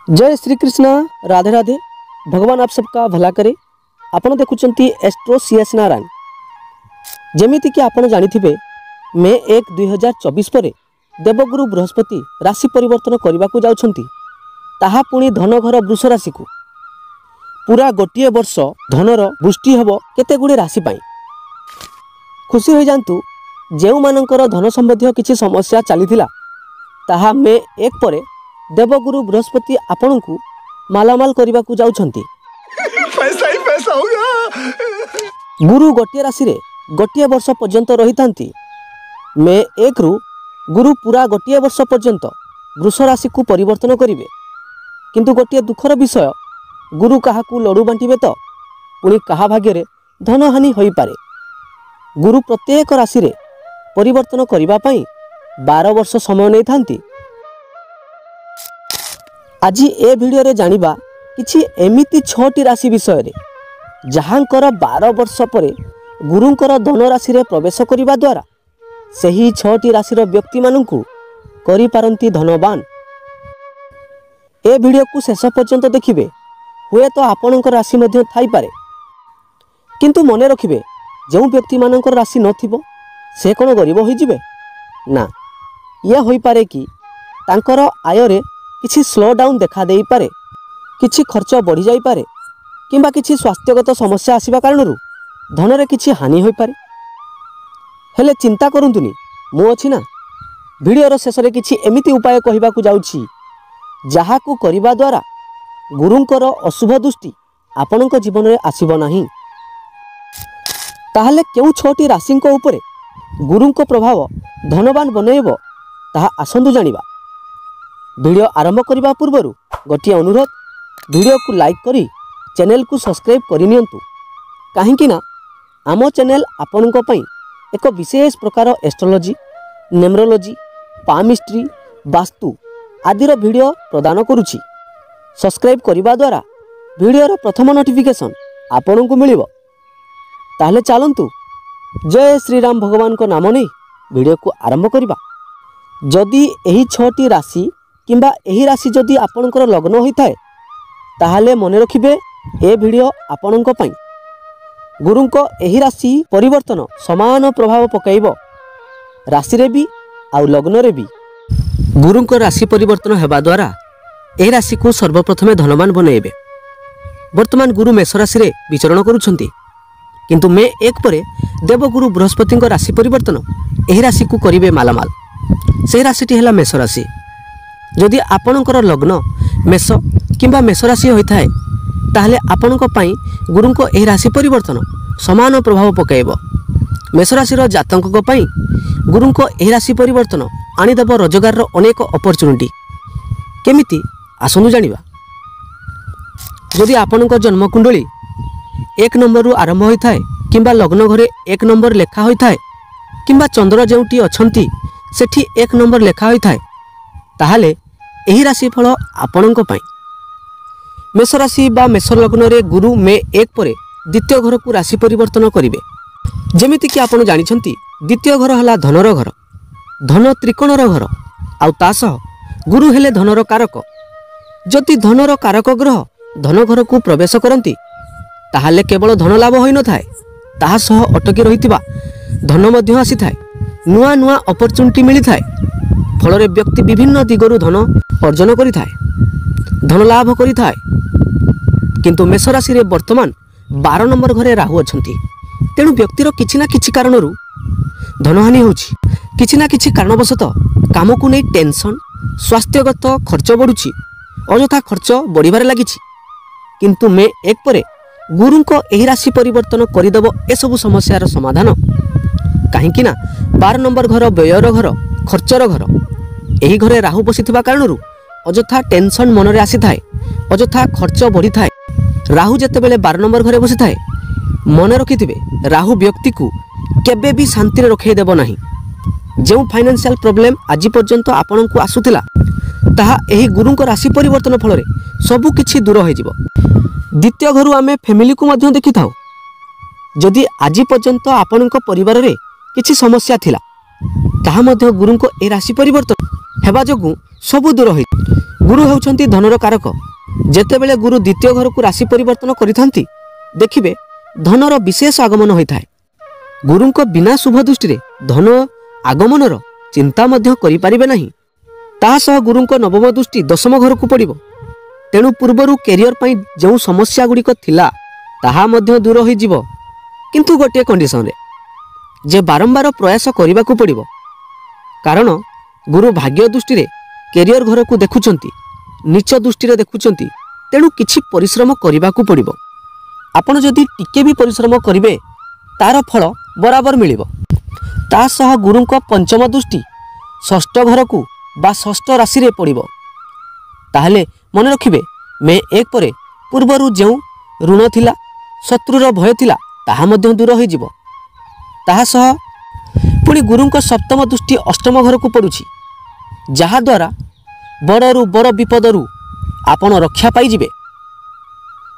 जय श्री कृष्ण। राधे राधे। भगवान आप सबका भला करे। आपण देखुचंती एस्ट्रो सीएस नारायण। जेमिति कि आपण जानिथिबे मे 1 2024 पर देवगुरु बृहस्पति राशि परिवर्तन करने को जाउछंती। ताहा पुणी धन घर वृष राशि को पूरा गोटे वर्ष धनर वृष्टि हेबो केते गुडे राशि पाई। खुशी हो जांतु जेउ मानकर धन संबंधी किछि समस्या चलीथिला ताहा मे 1 पर देवगुरु बृहस्पति आपण को मालामाल करने को जाउछंती। पैसा ही पैसा होगा। गुरु गोटे राशि रे गोटे वर्ष पर्यंत रही थांती। मे 1 रु गुरु पूरा गोटे वर्ष पर्यंत वृष राशि को परिवर्तन करिवे। किंतु गोटे दुखर विषय गुरु काहाकू लडू बांटिबे तो पुणी काहा भाग्य रे धन हानि होई पारे। गुरु प्रत्येक राशि रे परिवर्तन करिबा पई 12 वर्ष समय नै थांती। आज ए वीडियो रे जानिबा किछि एमिति 6टी राशि विषय रे जहांकर 12 वर्ष पर गुरुंकर धन राशि रे प्रवेश करिबा द्वारा सही 6टी राशि रो व्यक्ति माननकू करि पारंती धनवान। ए वीडियो को शेष पर्यंत देखिबे हुए तो आपणकर राशि मध्ये थाई पारे। किंतु मने रखिबे जो व्यक्ति मानकर राशि नथिबो से कोन गरीब होई जिवे ना। यह होई पारे कि तांकर आय रे किछि स्लो डाउन देखा देई पारे, किछि खर्च बढ़ी जाई पारे किंबा किछि स्वास्थ्यगत समस्या आसीबा कारणरू धन रे किछि हानि होई पारे। हेले चिंता करंतुनी, मु अछि ना। वीडियो रो शेष रे किछि एमिति उपाय कहिबा को जाउछि जहा को करिबा द्वारा गुरुंकर अशुभ दृष्टि आपणक जीवन रे आसीबो नाही। ताहले केउ 6टी राशिंक उपरे गुरुंक प्रभाव धनवान बनेइबो ताहा आसंतु जानिबा। वीडियो आरंभ करने पूर्व गोटे अनुरोध, वीडियो को लाइक करी चैनल को सब्सक्राइब करनियंतु। काहेकि ना आम चैनल आपणक पई एक विशेष प्रकार एस्ट्रोलॉजी, न्यूमरोलॉजी, पामिस्ट्री, वास्तु आदि रो वीडियो प्रदान करुछि। सब्सक्राइब करिबा द्वारा वीडियो रो प्रथम नोटिफिकेशन आपणक मिलिबो। ताहले चलंतु जय श्री राम भगवान को नाम नहीं वीडियो को आरंभ करिबा। जदि एही 6टी राशि किंबा एही राशि जदि आपणकर लग्न होइथाय ताहले मने रखिबे ए वीडियो आपणक पई। गुरुंक एही राशि परिवर्तन समान प्रभाव पकाइबो राशि रे भी आउ लग्न रे भी। गुरुंक राशि परिवर्तन हेबा द्वारा एही राशि को सर्वप्रथमे धनवान बनेइबे। वर्तमान गुरु मेष राशि रे विचरण करूछंती। किंतु मे 1 पर देवगुरु बृहस्पति राशि परिवर्तन एही राशि को करिवे मालामाल। से राशिटी हेला मेष राशि। जदि आपणकर लग्न मेष किंबा मेष राशि होइथाय ताहले आपणक पई गुरुंक एही राशि परिवर्तन समान प्रभाव पकाइबो। मेष राशि रो जातकक पई गुरुंक एही राशि परिवर्तन आनिदेव रोजगार रो अनेक अपॉर्चुनिटी। केमिति आसनु जानिबा। जदि आपणक जन्म कुंडली 1 नंबर रु आरंभ होइथाय किंबा लग्न घरे 1 नंबर लेखा होइथाय किंबा चंद्र जेउटी अछंती सेठी 1 नंबर लेखा होइथाय ताहले एही राशि फल आपणक पई। मेष राशि बा मेष लग्न रे गुरु मे 1 पर द्वितीय घर को राशि परिवर्तन करिवे। जेमिति कि आपण जानिछंती द्वितीय घर हला धनर घर, धन त्रिकोणर घर आउ तासह गुरु हेले धनर कारक। जदि धनर कारक ग्रह धन घर को प्रवेश करंती ताहले केवल धन लाभ होई न थाए, ताहा सह अटकी रहितिबा धन मध्य आसी थाए। नुआ नुआ अपॉर्चुनिटी मिली थाए। फल रे व्यक्ति विभिन्न दिगरु धन अर्जन करि थाए, धन लाभ करि थाए। किंतु मेष राशि रे वर्तमान 12 नंबर घरे राहु अछंती। तेणु व्यक्तिर किछि ना किछि कारणरू धनहानि होछि। किछि ना किछि कारणवशतः काम को नै टेंशन, स्वास्थ्यगत खर्च बढ़ुछि, अଯଥା खर्च बढ़िबारे लागिछि। किंतु मे 1 पर गुरुंको एही राशि परिवर्तन करिदेव ए सब समस्यार समाधान। काहेकि ना 12 नंबर घर व्ययर घर, खर्चर घर। एही घरे राहु बसिथिबा कारणरू अଯଥା टेंशन मन रे आसी थाए, अଯଥା खर्च बढ़ी थाए। राहु जेतेबेले 12 नंबर घरे बसी थाए मन रखिथिबे राहु व्यक्ति को केबे भी शांति रे रखै देबो नाही। जो फाइनेंशियल प्रॉब्लम आज पर्यंत आपन को आसुथिला ताहा एही गुरुंको राशि परिवर्तन फल रे सब किछि दूर होई जिवो। द्वितीय घरु आमे फैमिली को मध्य देखि थाउ। जदि आज पर्यंत आपनक परिवार रे किछि समस्या थिला ताहा मध्य गुरुंको ए राशि परिवर्तन हेबा जोगु सब दूर होई। गुरु होउछंती धनर कारक। जेतेबेले गुरु द्वितीय घर को राशि परिवर्तन करिथांती देखिबे धनर विशेष आगमन होइथाय। गुरुंको बिना शुभ दृष्टि धन आगमनर चिंता मध्य करि परिबे नाही। ताहा सह गुरुंको नवम दृष्टि दशम घर को पड़िबो। तेणु पूर्वरु कैरियर पई जो समस्या गुड़िक थिला ताहा मध्य दूर होई जिवो, किंतु गोटे कंडीशन रे जे बारंबार प्रयास करने को पड़िबो। कारण गुरु भाग्य दृष्टि रे कैरियर घर को देखुचंती, नीच दृष्टि रे देखुचंती। तेणु किछि परिश्रम करने को पड़िबो। आपण जदि टिके भी परिश्रम करिवे तार फल बराबर मिलिबो। ता सह गुरुंको पंचम दृष्टि षष्ठ घर को बा षष्ठ राशि रे पड़िबो। ताहले मन रखिबे मे 1 परे पूर्वरु जो ऋण थिला शत्रुर भय थिला ताहा मध्य दूर होई जिवो। ताहा सह पुणी गुरुंको सप्तम दृष्टि अष्टम घर को पड़ुछि, जहा द्वारा बड़रू बड़ विपदरू आपण रक्षा पाई जिवे।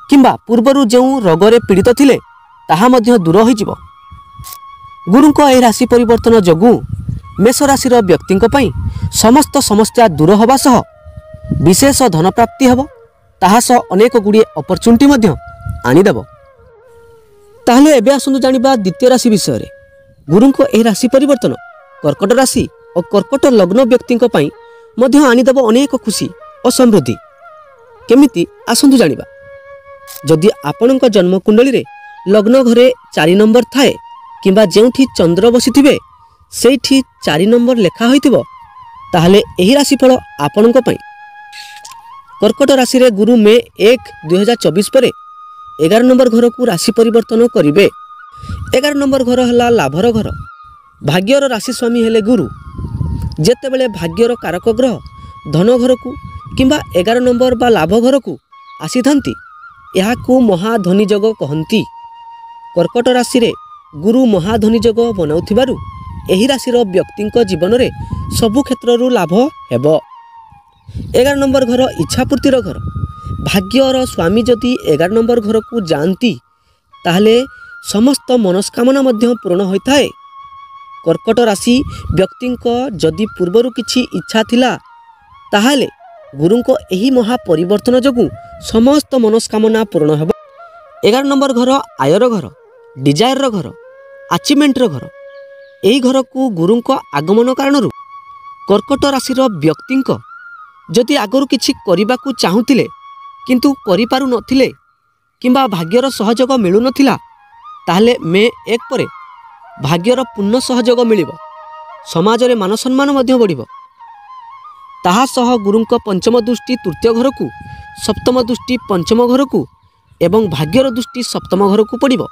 किंबा पूर्वरु जो रोगरे पीड़ित थिले ताहा मध्य दूर होई जिवो। गुरुंको एही राशि परिवर्तन जोगु मेष राशि व्यक्तिंको पई समस्त समस्या दूर होबा सह विशेष धन प्राप्ति हेबो। ताहा सह अनेक गुड़िए अपरचुनिटी मध्य आनीदेव। ताहले एबे आसंतु जानिबा द्वितीय राशि विषय रे। गुरुंको एही राशि परिवर्तन कर्कट राशि और कर्कट लग्न व्यक्तिंको पई मध्य आनीदेव अनेक खुशी और समृद्धि। केमिति आसंतु जानिबा। जदि आपणक जन्म कुंडली रे लग्न घरे 4 नंबर थाए किंबा जेउठी चंद्र बसिथिबे सेठी 4 नंबर लेखा होइतिबो ताहले एही राशिफल आपणक पई। कर्कट राशि रे गुरु मे 1 2024 परे 11 नंबर घर को राशि परिवर्तन करिवे। 11 नंबर घर हला लाभर घर। भाग्यर राशि स्वामी हेले गुरु। जेतेबेले भाग्यर कारक ग्रह धन घर को किंबा 11 नंबर बा लाभ घर को आसीथांती याकू महाधनी जोग कहंती। कर्कट राशि रे गुरु महाधनी जोग बनाउथिबारु एही राशिर व्यक्तिंक जीवन रे सबु क्षेत्ररु लाभ हेबो। 11 नंबर घर इच्छापूर्तिर घर। भाग्यर स्वामी जदि 11 नंबर घर को जानती ताहले समस्त मनस्कामना मध्य पूर्ण होइथाए। कर्कट राशि व्यक्तिंक जदि पूर्वरु किछि इच्छा थिला ताहले गुरुंको एही महा परिवर्तन जोगु समस्त मनस्कामना पूर्ण हेबो। 11 नंबर घर आयर घर, डिजायर घर, अचीवमेंट घर। एही घर को गुरुंको आगमन कारणरू कर्कट राशिर व्यक्तिंक जदि आगरू किछि करिबाकू चाहुतिले किंतु करि पारु नथिले किंबा भाग्यर सहयोग मिलु नथिला ताहले मे 1 परे भाग्यर पूर्ण सहयोग मिलिबो। समाज रे मान सम्मान मध्य बढ़िबो। ताहा सह गुरुंको पंचम दृष्टि तृतीय घर को, सप्तम दृष्टि पंचम घर को एवं भाग्यर दृष्टि सप्तम घर को पड़िबो।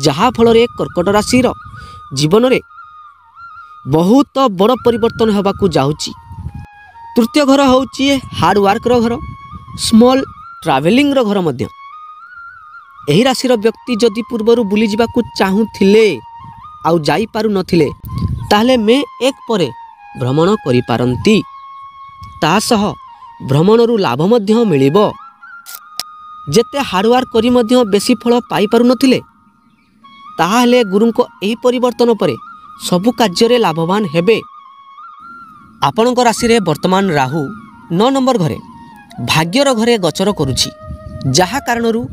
जहा फल रे कर्कट राशि जीवन रे बहुत बड़ परिवर्तन होबाकू जाउची। तृतीय घर होउची हार्ड वर्क रो घर, स्मॉल ट्रैवलिंग रो घर मध्य। एही राशि व्यक्ति जदि पूर्वरु बुली जिबाकू चाहुथिले आउ जाई पारु नथिले ताहले मे 1 परे भ्रमण करि पारंती। ता सह भ्रमणरू लाभ मध्य मिलिबो। जेते हार्डवर्क करी मध्य बेसी फल पाई पारु नथिले ताहले गुरुंको एही परिवर्तन परे सबु कार्य लाभवान हेबे। आपणक राशि रे वर्तमान राहु 9 नंबर घरे भाग्यर घरे गोचर करुछि, जहा कारणरू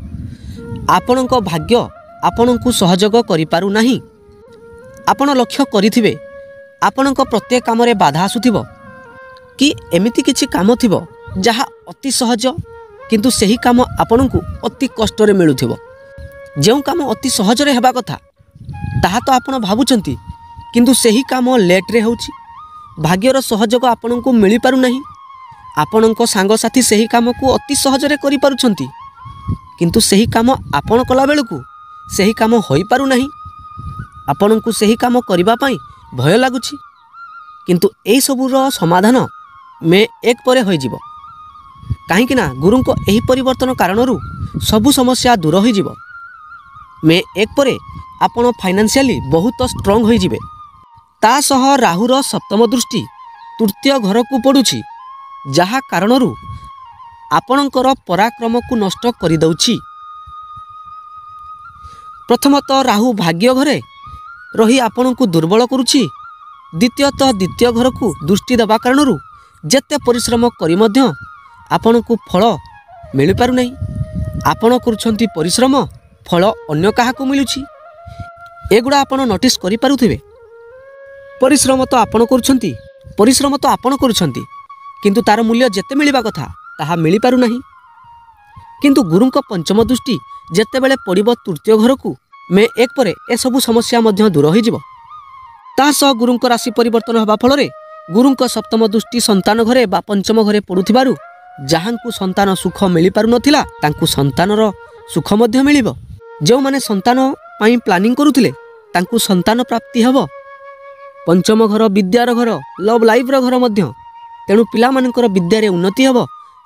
आपणक भाग्य आपणकू सहयोग करि पारु नाही। आपण लक्ष्य करिथिबे आपणक प्रत्येक काम रे बाधा आसुथिबो कि एमिति किछि काम थिबो जहा अति सहज किंतु सही काम आपणकू अति कष्ट रे मिलुथिबो। जेउ काम अति सहज रे हेबा कथा ताहा तो आपण भाबुचंती किंतु सही काम लेट रे होउछि। भाग्यर सहयोग आपणकू मिली पारु नाही। आपणक सांग साथी सही काम को अति सहज रे करि पारुछंती किंतु सही काम आपण कला बेलकू सही काम होई पारु नाही। आपणकू सही काम करिबा पई भय लागुछि किंतु एई सबुर समाधान मे 1 परे होई जिवो। काहेकि ना गुरुंको एही परिवर्तन कारणरू सबु समस्या दूर होई जिवो। मे 1 परे आपण फाइनेंशियली बहुत स्ट्रांग होई जिवे। ता सह राहुर सप्तम दृष्टि तृतीय घर को पड़ुछि, जहा कारणरू आपणकर पराक्रम को नष्ट करि दउछि। प्रथमतः राहु भाग्य घरे रही आपणकू दुर्बल करुछि। द्वितीयतः द्वितीय घर को दृष्टि देवा कारणरू ଯେତେ ପରିଶ୍ରମ କରି ମଧ୍ୟ ଆପଣଙ୍କୁ ଫଳ ମିଳିପାରୁନାହିଁ। ଆପଣ କରୁଛନ୍ତି ପରିଶ୍ରମ, ଫଳ ଅନ୍ୟ କାହାକୁ ମିଳୁଛି। ଏଗୁଡ଼ା ଆପଣ ନୋଟିସ୍ କରିପାରୁଥିବେ। ପରିଶ୍ରମ ତ ଆପଣ କରୁଛନ୍ତି, କିନ୍ତୁ ତାର ମୂଲ୍ୟ ଯେତେ ମିଳିବା କଥା ତାହା ମିଳିପାରୁନାହିଁ। କିନ୍ତୁ ଗୁରୁଙ୍କ ପଞ୍ଚମ ଦୃଷ୍ଟି ଯେତେବେଳେ ପଡ଼ିବ ତୃତୀୟ ଘରକୁ, ମେ 1 ପରେ ଏସବୁ ସମସ୍ୟା ମଧ୍ୟ ଦୂର ହୋଇଯିବ। ତା ସହ ଗୁରୁଙ୍କ ରାଶି ପରିବର୍ତ୍ତନ ହେବା ଫଳରେ ଗୁରୁଙ୍କ ସପ୍ତମ ଦୃଷ୍ଟି ସନ୍ତାନ ଘରେ ବା ପଞ୍ଚମ ଘରେ ପଡ଼ୁଥିବାରୁ ଯାହାଙ୍କୁ ସନ୍ତାନ ସୁଖ ମିଳିପାରୁନଥିଲା ତାଙ୍କୁ ସନ୍ତାନର ସୁଖ ମଧ୍ୟ ମିଳିବ। ଯେଉଁମାନେ ସନ୍ତାନ ପାଇଁ ପ୍ଲାନିଂ କରୁଥିଲେ ତାଙ୍କୁ ସନ୍ତାନ ପ୍ରାପ୍ତି ହେବ। ପଞ୍ଚମ ଘର ବିଦ୍ୟାର ଘର, ଲଭ୍ ଲାଇଫ୍ର ଘର ମଧ୍ୟ। ତେଣୁ ପିଲାମାନଙ୍କର ବିଦ୍ୟାରେ ଉନ୍ନତି ହେବ,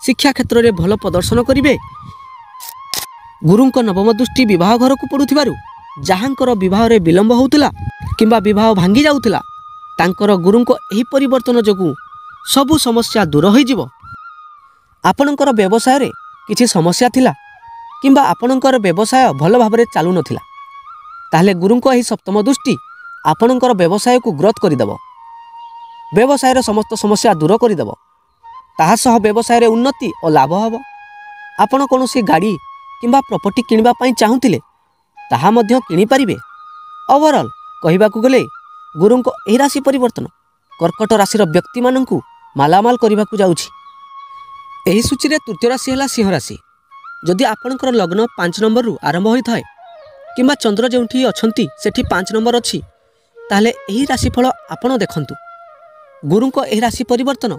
ଶିକ୍ଷା କ୍ଷେତ୍ରରେ ଭଲ ପ୍ରଦର୍ଶନ କରିବେ। ଗୁରୁଙ୍କ ନବମ ଦୃଷ୍ଟି ବିବାହ ଘରକୁ ପଡ଼ୁଥିବାରୁ ଯାହାଙ୍କର ବିବାହରେ ବିଳମ୍ବ ହେଉଥିଲା କିମ୍ବା ବିବାହ ଭାଙ୍ଗି ଯାଉଥିଲା ତାଙ୍କର ଗୁରୁଙ୍କ ଏହି ପରିବର୍ତ୍ତନ ଯୋଗୁଁ ସବୁ ସମସ୍ୟା ଦୂର ହୋଇଯିବ। ଆପଣଙ୍କର ବ୍ୟବସାୟରେ କିଛି ସମସ୍ୟା ଥିଲା କିମ୍ବା ଆପଣଙ୍କର ବ୍ୟବସାୟ ଭଲ ଭାବରେ ଚାଲୁନଥିଲା, ତାହେଲେ ଗୁରୁଙ୍କ ଏହି ସପ୍ତମ ଦୃଷ୍ଟି ଆପଣଙ୍କର ବ୍ୟବସାୟକୁ ଗ୍ରୋଥ୍ କରିଦେବ। ବ୍ୟବସାୟର ସମସ୍ତ ସମସ୍ୟା ଦୂର କରିଦେବ। ତାହା ସହ ବ୍ୟବସାୟରେ ଉନ୍ନତି ଓ ଲାଭ ହେବ। ଆପଣ କୌଣସି ଗାଡ଼ି କିମ୍ବା ପ୍ରପର୍ଟି କିଣିବା ପାଇଁ ଚାହୁଁଥିଲେ ତାହା ମଧ୍ୟ କିଣିପାରିବେ। ଓଭରଅଲ୍ କହିବାକୁ ଗଲେ ଗୁରୁଙ୍କ ଏହି ରାଶି ପରିବର୍ତ୍ତନ କର୍କଟ ରାଶିର ବ୍ୟକ୍ତିମାନଙ୍କୁ ମାଲାମାଲ କରିବାକୁ ଯାଉଛି। ଏହି ସୂଚୀରେ ତୃତୀୟ ରାଶି ହେଲା ସିଂହ ରାଶି। ଯଦି ଆପଣଙ୍କର ଲଗ୍ନ 5 ନମ୍ବରରୁ ଆରମ୍ଭ ହୋଇଥାଏ କିମ୍ବା ଚନ୍ଦ୍ର ଯେଉଁଠି ଅଛନ୍ତି ସେଠି 5 ନମ୍ବର ଅଛି, ତାହେଲେ ଏହି ରାଶିଫଳ ଆପଣ ଦେଖନ୍ତୁ। ଗୁରୁଙ୍କ ଏହି ରାଶି ପରିବର୍ତ୍ତନ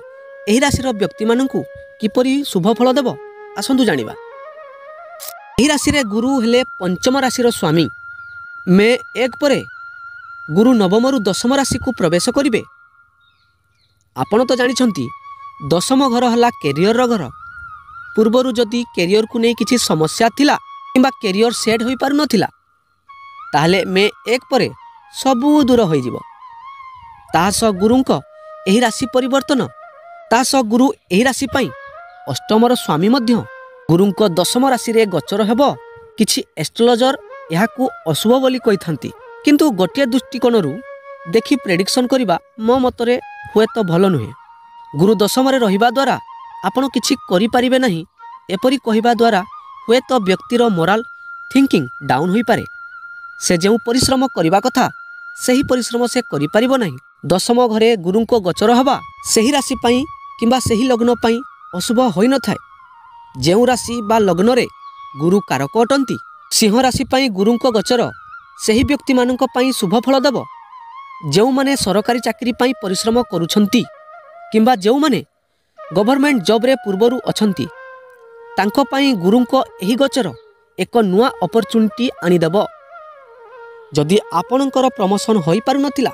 ଏହି ରାଶିର ବ୍ୟକ୍ତିମାନଙ୍କୁ କିପରି ଶୁଭ ଫଳ ଦେବ ଆସନ୍ତୁ ଜାଣିବା। ଏହି ରାଶିରେ ଗୁରୁ ହେଲେ ପଞ୍ଚମ ରାଶିର ସ୍ୱାମୀ। ମେ 1 ପରେ ଗୁରୁ ନବମରୁ ଦଶମ ରାଶିକୁ ପ୍ରବେଶ କରିବେ। ଆପଣ ତ ଜାଣିଛନ୍ତି ଦଶମ ଘର ହେଲା କ୍ୟାରିୟରର ଘର। ପୂର୍ବରୁ ଯଦି କ୍ୟାରିୟରକୁ ନେଇ କିଛି ସମସ୍ୟା ଥିଲା କିମ୍ବା କ୍ୟାରିୟର ସେଟ୍ ହୋଇପାରୁନଥିଲା, ତାହେଲେ ମେ 1 ପରେ ସବୁ ଦୂର ହୋଇଯିବ। ତା ସହ ଗୁରୁଙ୍କ ଏହି ରାଶି ପରିବର୍ତ୍ତନ, ତା ସହ ଗୁରୁ ଏହି ରାଶି ପାଇଁ ଅଷ୍ଟମର ସ୍ୱାମୀ ମଧ୍ୟ। ଗୁରୁଙ୍କ ଦଶମ ରାଶିରେ ଗୋଚର ହେବ। କିଛି ଏଷ୍ଟ୍ରୋଲୋଜର ଏହାକୁ ଅଶୁଭ ବୋଲି କହିଥାନ୍ତି, କିନ୍ତୁ ଗୋଟିଏ ଦୃଷ୍ଟିକୋଣରୁ ଦେଖି ପ୍ରେଡିକ୍ସନ୍ କରିବା ମୋ ମତରେ ହୁଏତ ଭଲ ନୁହେଁ। ଗୁରୁ ଦଶମରେ ରହିବା ଦ୍ୱାରା ଆପଣ କିଛି କରିପାରିବେ ନାହିଁ, ଏପରି କହିବା ଦ୍ୱାରା ହୁଏତ ବ୍ୟକ୍ତିର ମୋରାଲ ଥିଙ୍କିଂ ଡାଉନ୍ ହୋଇପାରେ। ସେ ଯେଉଁ ପରିଶ୍ରମ କରିବା କଥା ସେହି ପରିଶ୍ରମ ସେ କରିପାରିବ ନାହିଁ। ଦଶମ ଘରେ ଗୁରୁଙ୍କ ଗୋଚର ହେବା ସେହି ରାଶି ପାଇଁ କିମ୍ବା ସେହି ଲଗ୍ନ ପାଇଁ ଅଶୁଭ ହୋଇନଥାଏ। ଯେଉଁ ରାଶି ବା ଲଗ୍ନରେ ଗୁରୁ କାରକ ଅଟନ୍ତି, ସିଂହ ରାଶି ପାଇଁ ଗୁରୁଙ୍କ ଗୋଚର ସେହି ବ୍ୟକ୍ତିମାନଙ୍କ ପାଇଁ ଶୁଭ ଫଳ ଦେବ ଯେଉଁମାନେ ସରକାରୀ ଚାକିରି ପାଇଁ ପରିଶ୍ରମ କରୁଛନ୍ତି କିମ୍ବା ଯେଉଁମାନେ ଗଭର୍ଣ୍ଣମେଣ୍ଟ ଜବ୍ରେ ପୂର୍ବରୁ ଅଛନ୍ତି। ତାଙ୍କ ପାଇଁ ଗୁରୁଙ୍କ ଏହି ଗୋଚର ଏକ ନୂଆ ଅପରଚ୍ୟୁନିଟି ଆଣିଦେବ। ଯଦି ଆପଣଙ୍କର ପ୍ରମୋସନ୍ ହୋଇପାରୁନଥିଲା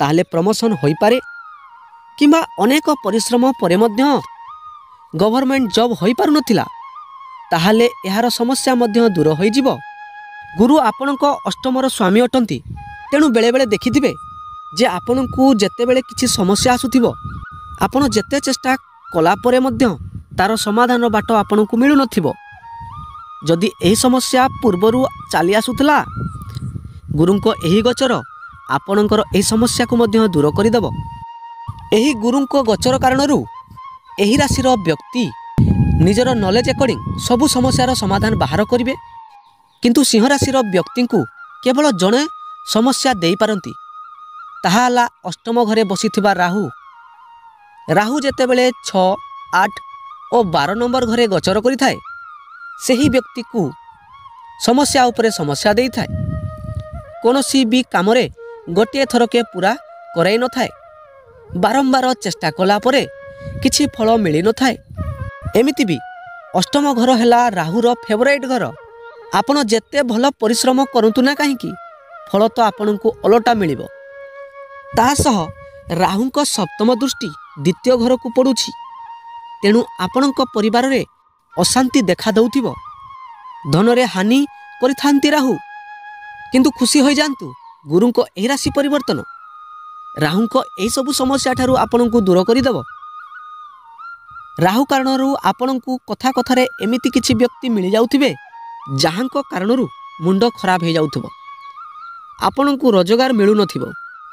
ତାହେଲେ ପ୍ରମୋସନ୍ ହୋଇପାରେ, କିମ୍ବା ଅନେକ ପରିଶ୍ରମ ପରେ ମଧ୍ୟ ଗଭର୍ଣ୍ଣମେଣ୍ଟ ଜବ୍ ହୋଇପାରୁନଥିଲା ତାହେଲେ ଏହାର ସମସ୍ୟା ମଧ୍ୟ ଦୂର ହୋଇଯିବ। ଗୁରୁ ଆପଣଙ୍କ ଅଷ୍ଟମର ସ୍ୱାମୀ ଅଟନ୍ତି। ତେଣୁ ବେଳେବେଳେ ଦେଖିଥିବେ ଯେ ଆପଣଙ୍କୁ ଯେତେବେଳେ କିଛି ସମସ୍ୟା ଆସୁଥିବ ଆପଣ ଯେତେ ଚେଷ୍ଟା କଲା ପରେ ମଧ୍ୟ ତାର ସମାଧାନ ବାଟ ଆପଣଙ୍କୁ ମିଳୁନଥିବ। ଯଦି ଏହି ସମସ୍ୟା ପୂର୍ବରୁ ଚାଲି ଆସୁଥିଲା, ଗୁରୁଙ୍କ ଏହି ଗୋଚର ଆପଣଙ୍କର ଏହି ସମସ୍ୟାକୁ ମଧ୍ୟ ଦୂର କରିଦେବ। ଏହି ଗୁରୁଙ୍କ ଗୋଚର କାରଣରୁ ଏହି ରାଶିର ବ୍ୟକ୍ତି ନିଜର ନଲେଜ ଆକର୍ଡିଂ ସବୁ ସମସ୍ୟାର ସମାଧାନ ବାହାର କରିବେ। କିନ୍ତୁ ସିଂହ ରାଶିର ବ୍ୟକ୍ତିଙ୍କୁ କେବଳ ଜଣେ ସମସ୍ୟା ଦେଇପାରନ୍ତି, ତାହା ହେଲା ଅଷ୍ଟମ ଘରେ ବସିଥିବା ରାହୁ। ରାହୁ ଯେତେବେଳେ 6, 8 ଓ 12 ନମ୍ବର ଘରେ ଗୋଚର କରିଥାଏ ସେହି ବ୍ୟକ୍ତିକୁ ସମସ୍ୟା ଉପରେ ସମସ୍ୟା ଦେଇଥାଏ। କୌଣସି ବି କାମରେ ଗୋଟିଏ ଥରକେ ପୁରା କରାଇ ନଥାଏ। ବାରମ୍ବାର ଚେଷ୍ଟା କଲା ପରେ କିଛି ଫଳ ମିଳିନଥାଏ। ଏମିତି ବି ଅଷ୍ଟମ ଘର ହେଲା ରାହୁର ଫେଭରାଇଟ୍ ଘର। ଆପଣ ଯେତେ ଭଲ ପରିଶ୍ରମ କରନ୍ତୁ ନା କାହିଁକି ଫଳ ତ ଆପଣଙ୍କୁ ଓଲଟା ମିଳିବ। ତା ସହ ରାହୁଙ୍କ ସପ୍ତମ ଦୃଷ୍ଟି ଦ୍ୱିତୀୟ ଘରକୁ ପଡ଼ୁଛି। ତେଣୁ ଆପଣଙ୍କ ପରିବାରରେ ଅଶାନ୍ତି ଦେଖା ଦେଉଥିବ। ଧନରେ ହାନି କରିଥାନ୍ତି ରାହୁ, କିନ୍ତୁ ଖୁସି ହୋଇଯାଆନ୍ତୁ ଗୁରୁଙ୍କ ଏହି ରାଶି ପରିବର୍ତ୍ତନ ରାହୁଙ୍କ ଏହିସବୁ ସମସ୍ୟା ଠାରୁ ଆପଣଙ୍କୁ ଦୂର କରିଦେବ। ରାହୁ କାରଣରୁ ଆପଣଙ୍କୁ କଥା କଥାରେ ଏମିତି କିଛି ବ୍ୟକ୍ତି ମିଳିଯାଉଥିବେ ଯାହାଙ୍କ କାରଣରୁ ମୁଣ୍ଡ ଖରାପ ହୋଇଯାଉଥିବ। ଆପଣଙ୍କୁ ରୋଜଗାର ମିଳୁନଥିବ।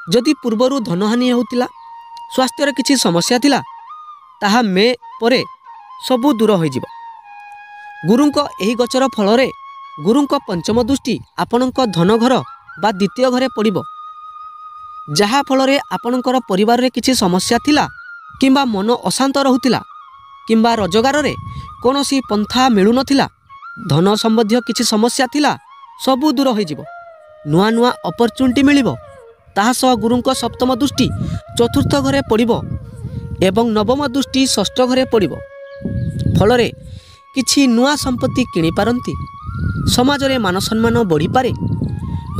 ଯଦି ପୂର୍ବରୁ ଧନହାନି ହେଉଥିଲା, ସ୍ୱାସ୍ଥ୍ୟରେ କିଛି ସମସ୍ୟା ଥିଲା, ତାହା ମେ ପରେ ସବୁ ଦୂର ହୋଇଯିବ। ଗୁରୁଙ୍କ ଏହି ଗୋଚର ଫଳରେ ଗୁରୁଙ୍କ ପଞ୍ଚମ ଦୃଷ୍ଟି ଆପଣଙ୍କ ଧନ ଘର ବା ଦ୍ୱିତୀୟ ଘରେ ପଡ଼ିବ, ଯାହା ଫଳରେ ଆପଣଙ୍କର ପରିବାରରେ କିଛି ସମସ୍ୟା ଥିଲା କିମ୍ବା ମନ ଅଶାନ୍ତ ରହୁଥିଲା କିମ୍ବା ରୋଜଗାରରେ କୌଣସି ପନ୍ଥା ମିଳୁନଥିଲା, ଧନ ସମ୍ବନ୍ଧୀୟ କିଛି ସମସ୍ୟା ଥିଲା, ସବୁ ଦୂର ହୋଇଯିବ। ନୂଆ ନୂଆ ଅପରଚ୍ୟୁନିଟି ମିଳିବ। ତାହା ସହ ଗୁରୁଙ୍କ ସପ୍ତମ ଦୃଷ୍ଟି ଚତୁର୍ଥ ଘରେ ପଡ଼ିବ ଏବଂ ନବମ ଦୃଷ୍ଟି ଷଷ୍ଠ ଘରେ ପଡ଼ିବ। ଫଳରେ କିଛି ନୂଆ ସମ୍ପତ୍ତି କିଣିପାରନ୍ତି। ସମାଜରେ ମାନସମ୍ମାନ ବଢ଼ିପାରେ।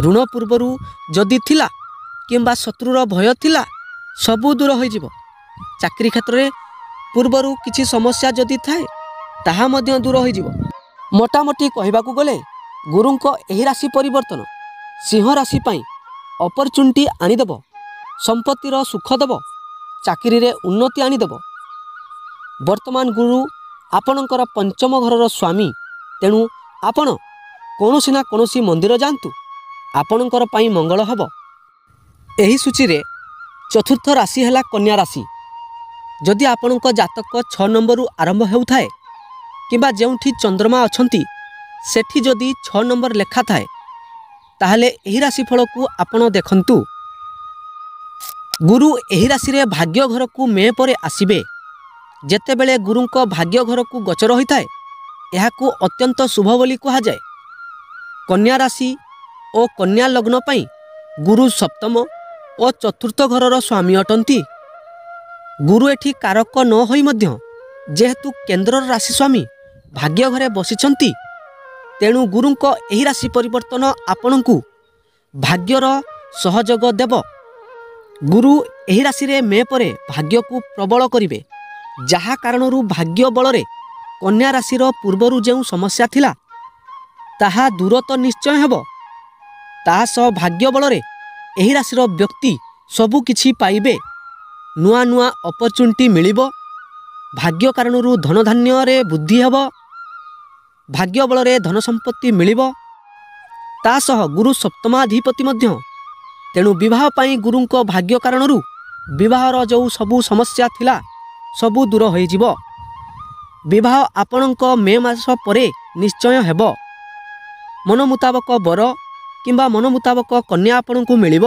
ଋଣ ପୂର୍ବରୁ ଯଦି ଥିଲା କିମ୍ବା ଶତ୍ରୁର ଭୟ ଥିଲା, ସବୁ ଦୂର ହୋଇଯିବ। ଚାକିରି କ୍ଷେତ୍ରରେ ପୂର୍ବରୁ କିଛି ସମସ୍ୟା ଯଦି ଥାଏ, ତାହା ମଧ୍ୟ ଦୂର ହୋଇଯିବ। ମୋଟାମୋଟି କହିବାକୁ ଗଲେ ଗୁରୁଙ୍କ ଏହି ରାଶି ପରିବର୍ତ୍ତନ ସିଂହ ରାଶି ପାଇଁ ଅପରଚ୍ୟୁନିଟି ଆଣିଦେବ, ସମ୍ପତ୍ତିର ସୁଖ ଦେବ, ଚାକିରିରେ ଉନ୍ନତି ଆଣିଦେବ। ବର୍ତ୍ତମାନ ଗୁରୁ ଆପଣଙ୍କର ପଞ୍ଚମ ଘରର ସ୍ୱାମୀ, ତେଣୁ ଆପଣ କୌଣସି ନା କୌଣସି ମନ୍ଦିର ଯାଆନ୍ତୁ, ଆପଣଙ୍କର ପାଇଁ ମଙ୍ଗଳ ହେବ। ଏହି ସୂଚୀରେ ଚତୁର୍ଥ ରାଶି ହେଲା କନ୍ୟା ରାଶି। ଯଦି ଆପଣଙ୍କ ଜାତକ 6 ନମ୍ବରରୁ ଆରମ୍ଭ ହେଉଥାଏ କିମ୍ବା ଯେଉଁଠି ଚନ୍ଦ୍ରମା ଅଛନ୍ତି ସେଠି ଯଦି 6 ନମ୍ବର ଲେଖା ଥାଏ, ତାହେଲେ ଏହି ରାଶିଫଳକୁ ଆପଣ ଦେଖନ୍ତୁ। ଗୁରୁ ଏହି ରାଶିରେ ଭାଗ୍ୟ ଘରକୁ ମେ ପରେ ଆସିବେ। ଯେତେବେଳେ ଗୁରୁଙ୍କ ଭାଗ୍ୟ ଘରକୁ ଗୋଚର ହୋଇଥାଏ, ଏହାକୁ ଅତ୍ୟନ୍ତ ଶୁଭ ବୋଲି କୁହାଯାଏ। କନ୍ୟା ରାଶି ଓ କନ୍ୟା ଲଗ୍ନ ପାଇଁ ଗୁରୁ ସପ୍ତମ ଓ ଚତୁର୍ଥ ଘରର ସ୍ୱାମୀ ଅଟନ୍ତି। ଗୁରୁ ଏଠି କାରକ ନ ହୋଇ ମଧ୍ୟ ଯେହେତୁ କେନ୍ଦ୍ରର ରାଶି ସ୍ୱାମୀ ଭାଗ୍ୟ ଘରେ ବସିଛନ୍ତି, ତେଣୁ ଗୁରୁଙ୍କ ଏହି ରାଶି ପରିବର୍ତ୍ତନ ଆପଣଙ୍କୁ ଭାଗ୍ୟର ସହଯୋଗ ଦେବ। ଗୁରୁ ଏହି ରାଶିରେ ମେ ପରେ ଭାଗ୍ୟକୁ ପ୍ରବଳ କରିବେ, ଯାହା କାରଣରୁ ଭାଗ୍ୟ ବଳରେ କନ୍ୟା ରାଶିର ପୂର୍ବରୁ ଯେଉଁ ସମସ୍ୟା ଥିଲା ତାହା ଦୂର ତ ନିଶ୍ଚୟ ହେବ। ତାହା ସହ ଭାଗ୍ୟ ବଳରେ ଏହି ରାଶିର ବ୍ୟକ୍ତି ସବୁ କିଛି ପାଇବେ। ନୂଆ ନୂଆ ଅପରଚ୍ୟୁନିଟି ମିଳିବ। ଭାଗ୍ୟ କାରଣରୁ ଧନଧାନ୍ୟରେ ବୃଦ୍ଧି ହେବ। ଭାଗ୍ୟ ବଳରେ ଧନ ସମ୍ପତ୍ତି ମିଳିବ। ତା ସହ ଗୁରୁ ସପ୍ତମାଧିପତି ମଧ୍ୟ। ତେଣୁ ବିବାହ ପାଇଁ ଗୁରୁଙ୍କ ଭାଗ୍ୟ କାରଣରୁ ବିବାହର ଯେଉଁ ସବୁ ସମସ୍ୟା ଥିଲା ସବୁ ଦୂର ହୋଇଯିବ। ବିବାହ ଆପଣଙ୍କ ମେ ମାସ ପରେ ନିଶ୍ଚୟ ହେବ। ମନ ମୁତାବକ ବର କିମ୍ବା ମନ ମୁତାବକ କନ୍ୟା ଆପଣଙ୍କୁ ମିଳିବ।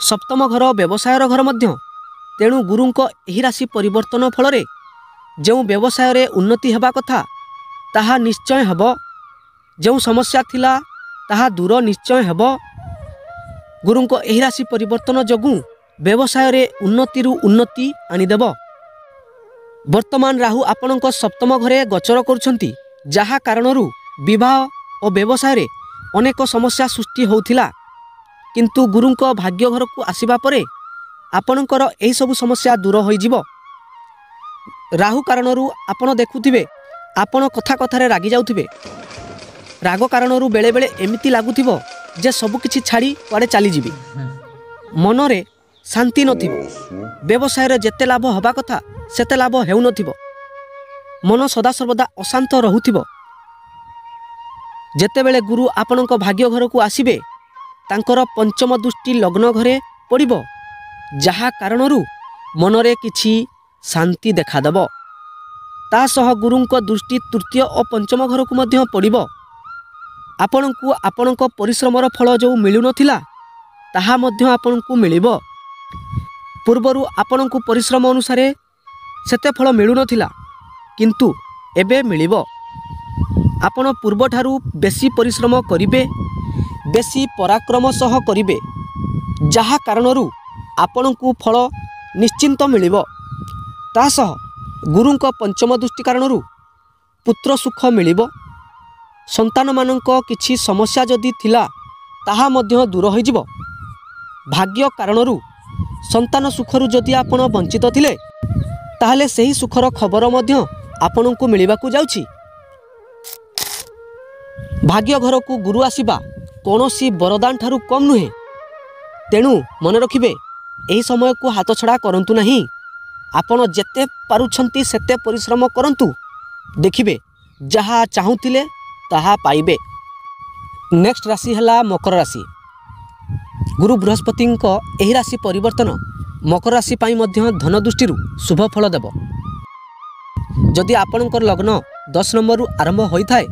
ସପ୍ତମ ଘର ବ୍ୟବସାୟର ଘର ମଧ୍ୟ। ତେଣୁ ଗୁରୁଙ୍କ ଏହି ରାଶି ପରିବର୍ତ୍ତନ ଫଳରେ ଯେଉଁ ବ୍ୟବସାୟରେ ଉନ୍ନତି ହେବା କଥା ତାହା ନିଶ୍ଚୟ ହେବ। ଯେଉଁ ସମସ୍ୟା ଥିଲା ତାହା ଦୂର ନିଶ୍ଚୟ ହେବ। ଗୁରୁଙ୍କ ଏହି ରାଶି ପରିବର୍ତ୍ତନ ଯୋଗୁଁ ବ୍ୟବସାୟରେ ଉନ୍ନତିରୁ ଉନ୍ନତି ଆଣିଦେବ। ବର୍ତ୍ତମାନ ରାହୁ ଆପଣଙ୍କ ସପ୍ତମ ଘରେ ଗୋଚର କରୁଛନ୍ତି, ଯାହା କାରଣରୁ ବିବାହ ଓ ବ୍ୟବସାୟରେ ଅନେକ ସମସ୍ୟା ସୃଷ୍ଟି ହେଉଥିଲା, କିନ୍ତୁ ଗୁରୁଙ୍କ ଭାଗ୍ୟ ଘରକୁ ଆସିବା ପରେ ଆପଣଙ୍କର ଏହିସବୁ ସମସ୍ୟା ଦୂର ହୋଇଯିବ। ରାହୁ କାରଣରୁ ଆପଣ ଦେଖୁଥିବେ ଆପଣ କଥା କଥାରେ ରାଗି ଯାଉଥିବେ। ରାଗ କାରଣରୁ ବେଳେବେଳେ ଏମିତି ଲାଗୁଥିବ ଯେ ସବୁକିଛି ଛାଡ଼ି କୁଆଡ଼େ ଚାଲିଯିବି। ମନରେ ଶାନ୍ତି ନଥିବ। ବ୍ୟବସାୟରେ ଯେତେ ଲାଭ ହେବା କଥା ସେତେ ଲାଭ ହେଉନଥିବ। ମନ ସଦାସର୍ବଦା ଅଶାନ୍ତ ରହୁଥିବ। ଯେତେବେଳେ ଗୁରୁ ଆପଣଙ୍କ ଭାଗ୍ୟ ଘରକୁ ଆସିବେ, ତାଙ୍କର ପଞ୍ଚମ ଦୃଷ୍ଟି ଲଗ୍ନ ଘରେ ପଡ଼ିବ, ଯାହା କାରଣରୁ ମନରେ କିଛି ଶାନ୍ତି ଦେଖାଦେବ। ତା ସହ ଗୁରୁଙ୍କ ଦୃଷ୍ଟି ତୃତୀୟ ଓ ପଞ୍ଚମ ଘରକୁ ମଧ୍ୟ ପଡ଼ିବ। ଆପଣଙ୍କୁ ଆପଣଙ୍କ ପରିଶ୍ରମର ଫଳ ଯେଉଁ ମିଳୁନଥିଲା ତାହା ମଧ୍ୟ ଆପଣଙ୍କୁ ମିଳିବ। ପୂର୍ବରୁ ଆପଣଙ୍କୁ ପରିଶ୍ରମ ଅନୁସାରେ ସେତେ ଫଳ ମିଳୁନଥିଲା, କିନ୍ତୁ ଏବେ ମିଳିବ। ଆପଣ ପୂର୍ବଠାରୁ ବେଶୀ ପରିଶ୍ରମ କରିବେ, ବେଶୀ ପରାକ୍ରମ ସହ କରିବେ, ଯାହା କାରଣରୁ ଆପଣଙ୍କୁ ଫଳ ନିଶ୍ଚିନ୍ତ ମିଳିବ। ତା ସହ ଗୁରୁଙ୍କ ପଞ୍ଚମ ଦୃଷ୍ଟି କାରଣରୁ ପୁତ୍ର ସୁଖ ମିଳିବ। ସନ୍ତାନମାନଙ୍କ କିଛି ସମସ୍ୟା ଯଦି ଥିଲା ତାହା ମଧ୍ୟ ଦୂର ହୋଇଯିବ। ଭାଗ୍ୟ କାରଣରୁ ସନ୍ତାନ ସୁଖରୁ ଯଦି ଆପଣ ବଞ୍ଚିତ ଥିଲେ, ତାହେଲେ ସେହି ସୁଖର ଖବର ମଧ୍ୟ ଆପଣଙ୍କୁ ମିଳିବାକୁ ଯାଉଛି। ଭାଗ୍ୟ ଘରକୁ ଗୁରୁ ଆସିବା କୌଣସି ବରଦାନ ଠାରୁ କମ୍ ନୁହେଁ। ତେଣୁ ମନେ ରଖିବେ, ଏହି ସମୟକୁ ହାତଛଡ଼ା କରନ୍ତୁ ନାହିଁ। ଆପଣ ଯେତେ ପାରୁଛନ୍ତି ସେତେ ପରିଶ୍ରମ କରନ୍ତୁ। ଦେଖିବେ ଯାହା ଚାହୁଁଥିଲେ ତାହା ପାଇବେ। ନେକ୍ସଟ ରାଶି ହେଲା ମକର ରାଶି। ଗୁରୁ ବୃହସ୍ପତିଙ୍କ ଏହି ରାଶି ପରିବର୍ତ୍ତନ मकर राशि पाई मध्य धन दृष्टि शुभ फल देव। जदि आपणकर लग्न 10 नंबर रु आरंभ होता है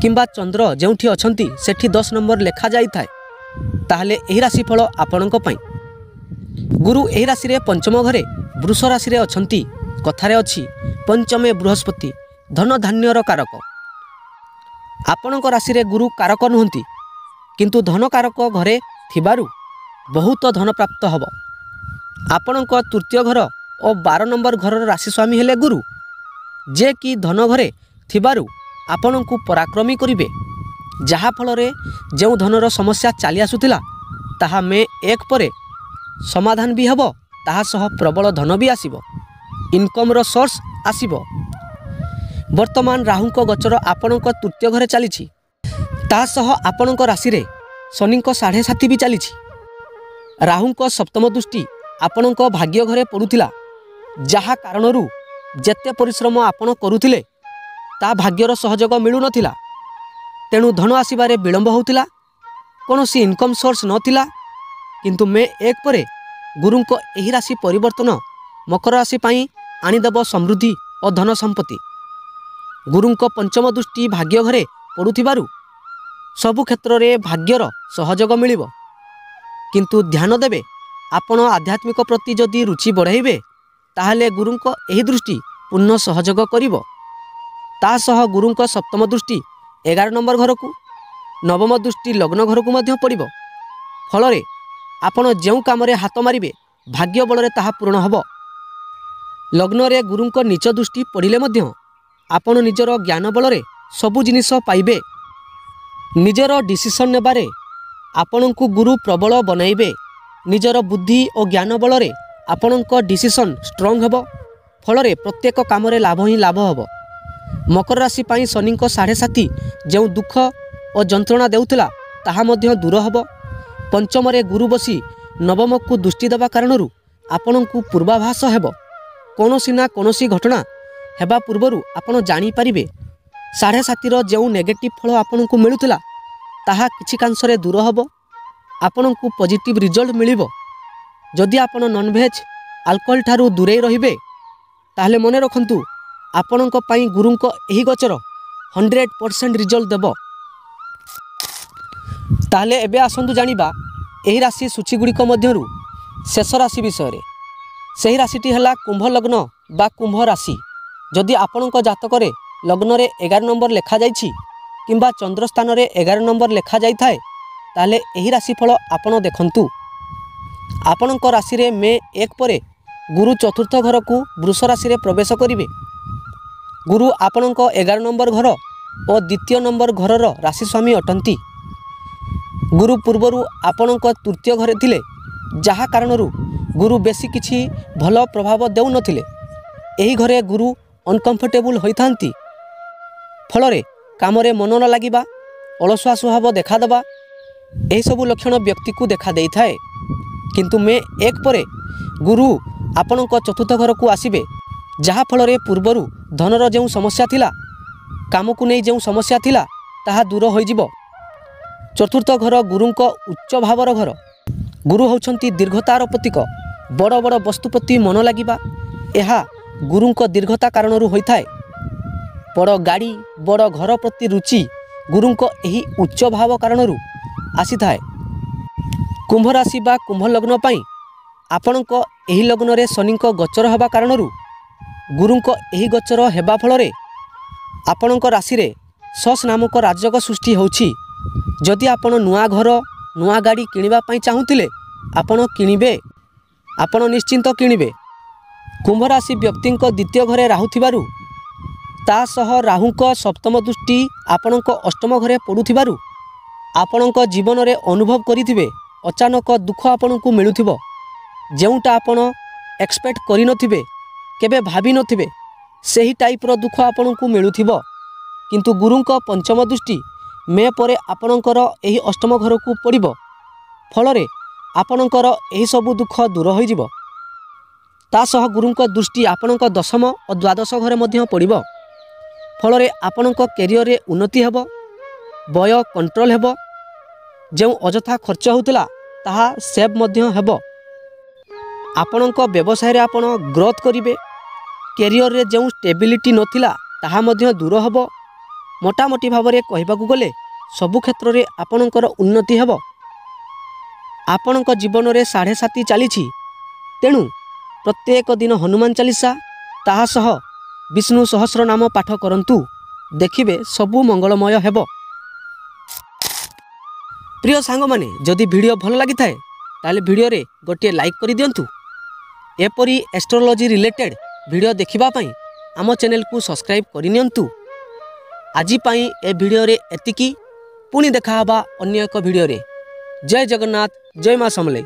किंबा चंद्र जेउठी अछंती सेठी 10 नंबर लेखा जाई थाए ताहले एही राशिफल आपणक पई। गुरु एही राशि रे पंचम घरे वृष राशि रे अछंती। कथारे अछि पंचमे बृहस्पति धन धान्यर कारक। आपणक राशि रे गुरु कारक नुहंती किंतु धन कारक घरे थिबारु बहुत धन प्राप्त हब। आपणक तृतीय घर और 12 नंबर घर राशि स्वामी हेले गुरु, जे कि धन घरे थिबारु आपणकु पराक्रमी करिवे। जहा फल रे जेउ धनर समस्या चली आसुथिला ताहा मे 1 परे समाधान भी हब। ताहा सह प्रबल धन भी आसीबो, इनकम रो सोर्स आसीबो। वर्तमान राहुंक गोचर आपणक तृतीय घरे चलीछि। ताहा सह आपणक राशि रे शनिंक 7.5 भी चलीछि। राहुंक सप्तम दृष्टि आपणक भाग्य घरे पड़ुथिला, जहा कारणरू जेते परिश्रम आपण करुथिले ता भाग्यर सहयोग मिलु नथिला। तेणु धन आसीबारे विलंब होतिला, कोनोसी इनकम सोर्स नथिला। किंतु मे 1 परे गुरुंक एही राशि परिवर्तन मकर राशि पाई आनिदेव समृद्धि और धन संपत्ति। गुरुंक पंचम दृष्टि भाग्य घरे पड़ुथिबारु सबु क्षेत्र रे भाग्यर सहयोग मिलिबो। किंतु ध्यान देबे आपण आध्यात्मिक प्रति जदि रुचि बढ़ाइबे ताहले गुरुंक एही दृष्टि पूर्ण सहयोग करिवो। ता सह गुरुंक सप्तम दृष्टि 11 नंबर घर को, नवम दृष्टि लग्न घर को मध्य पड़िबो। फल रे आपण जेउ काम रे हाथ मारिबे भाग्य बल रे ताहा पूर्ण हबो। लग्न रे गुरुंक नीच दृष्टि पड़िले मध्य आपण निजर ज्ञान बल रे सबु जिनिस पाइबे। निजर डिसिशन नेबारे आपणकु गुरु प्रबल बनाइबे। निजर बुद्धि और ज्ञान बल रे आपणक डिसिशन स्ट्रॉंग हेबो। फल रे प्रत्येक काम रे लाभ ही लाभ हेबो। मकर राशि पाई शनिंक 7.5 जो दुख और जंत्रणा देउथिला ताहा मध्य दूर हेबो। पंचम रे गुरु बसी नवम को दृष्टि देवा कारणरू आपणकु पूर्वाभास हेबो। कोनोसी ना कोनोसी घटना हेबा पूर्वरु आपण जानि परिबे 7.5 रो जो नेगेटिव फल आपणकु मिलुथिला ताहा किछि कांशरे दूर हेबो। आपणकु पॉजिटिव रिजल्ट मिलिबो। जदि आपण नॉनवेज अल्कोहल ठारू दूरे रहिबे ताहले मने रखंतु आपणक पाई गुरुंक एही गोचर 100% रिजल्ट देबो। ताहले एबे आसंतु जानिबा एही राशि सूची गुड़िक मध्यरु शेष राशि विषय रे। सही राशिटी हला कुंभ लग्न बा कुंभ राशि। जदि आपणक जातक रे लग्न रे 11 नंबर लेखा जाइछि किंबा चंद्र स्थान रे 11 नंबर लेखा जाई थाए ताहले एही राशिफल आपण देखंतु। आपणक राशि रे मे 1 परे गुरु चतुर्थ घर को वृष राशि रे प्रवेश करिवे। गुरु आपणक 11 नंबर घर और द्वितीय नंबर घरर राशि स्वामी अटंती। गुरु पूर्वरु आपणक तृतीय घरे थिले, जहा कारणरू गुरु बेसी किछि भल प्रभाव देउ नथिले। एही घरे गुरु अनकंफर्टेबल होइथांती। फल रे काम रे मन न लागिबा, अलसुआ स्वभाव देखा देबा एही सबु लक्षण व्यक्ति को देखा देई थाए। किंतु मे 1 परे गुरु आपणक चतुर्थ घर को आसीबे, जहा फल रे पूर्वरु धनर जो समस्या थिला, काम को नहीं जो समस्या थिला ताहा दूर होई जिवो। चतुर्थ घर गुरुंक उच्च भावर घर। गुरु होउछंती दीर्घतार प्रतीक। बड़ बड़ वस्तु प्रति मन लागिबा एहा गुरुंक दीर्घता कारणरू होइथाए। बड़ गाड़ी बड़ घर प्रति रुचि गुरुंक एही उच्च भाव कारणरू आसी थाए। कुंभ राशि बा कुंभ लग्न पाई आपणक एही लग्न रे शनिंक गोचर हबा कारणरू गुरुंक एही गोचर हेबा फल रे आपणक राशि रे सस नामक राजयोग सृष्टि होउछि। जदि आपण नुआ घर नुआ गाड़ी किनिबा पाई चाहुथिले आपण किनिबे, आपण निश्चिंत किनिबे। कुंभ राशि व्यक्तिंक द्वितीय घरे राहु थिबारु ता सह राहुंक सप्तम दृष्टि आपणक अष्टम घरे पड़ुथिबारु आपणक जीवन रे अनुभव करिथिबे अचानक दुख आपणकु मिलुथिबो। जेउटा आपण एक्सपेक्ट करि नथिबे, केबे भाबी नथिबे, सेही टाइप रो दुख आपणकु मिलुथिबो। किंतु गुरुंक पंचम दृष्टि मे परे आपणकर एही अष्टम घर को पड़िबो। फल रे आपणकर एही सबु दुख दूर होई जिवो। ता सह गुरुंक दृष्टि आपणक दशम और द्वादश घरे मध्य पड़िबो। फल रे आपणक कैरियर रे उन्नति हेबो, व्यय कंट्रोल हेबो। जो अजथा खर्च होउतला ताहा सेव मध्य हेबो। ଆପଣଙ୍କ ବ୍ୟବସାୟରେ ଆପଣ ଗ୍ରୋଥ୍ କରିବେ। କ୍ୟାରିୟରରେ ଯେଉଁ ଷ୍ଟେବିଲିଟି ନଥିଲା ତାହା ମଧ୍ୟ ଦୂର ହେବ। ମୋଟାମୋଟି ଭାବରେ କହିବାକୁ ଗଲେ ସବୁ କ୍ଷେତ୍ରରେ ଆପଣଙ୍କର ଉନ୍ନତି ହେବ। ଆପଣଙ୍କ ଜୀବନରେ 7.5 ଚାଲିଛି, ତେଣୁ ପ୍ରତ୍ୟେକ ଦିନ ହନୁମାନ ଚାଳିଶା ତାହା ସହ ବିଷ୍ଣୁ ସହସ୍ରନାମ ପାଠ କରନ୍ତୁ, ଦେଖିବେ ସବୁ ମଙ୍ଗଳମୟ ହେବ। ପ୍ରିୟ ସାଙ୍ଗମାନେ, ଯଦି ଭିଡ଼ିଓ ଭଲ ଲାଗିଥାଏ ତାହେଲେ ଭିଡ଼ିଓରେ ଗୋଟିଏ ଲାଇକ୍ କରିଦିଅନ୍ତୁ। ଏପରି ଆଷ୍ଟ୍ରୋଲୋଜି ରିଲେଟେଡ୍ ଭିଡ଼ିଓ ଦେଖିବା ପାଇଁ ଆମ ଚ୍ୟାନେଲକୁ ସବସ୍କ୍ରାଇବ୍ କରିନିଅନ୍ତୁ। ଆଜି ପାଇଁ ଏ ଭିଡ଼ିଓରେ ଏତିକି। ପୁଣି ଦେଖାହେବା ଅନ୍ୟ ଏକ ଭିଡ଼ିଓରେ। ଜୟ ଜଗନ୍ନାଥ, ଜୟ ମା ସମଲେଇ।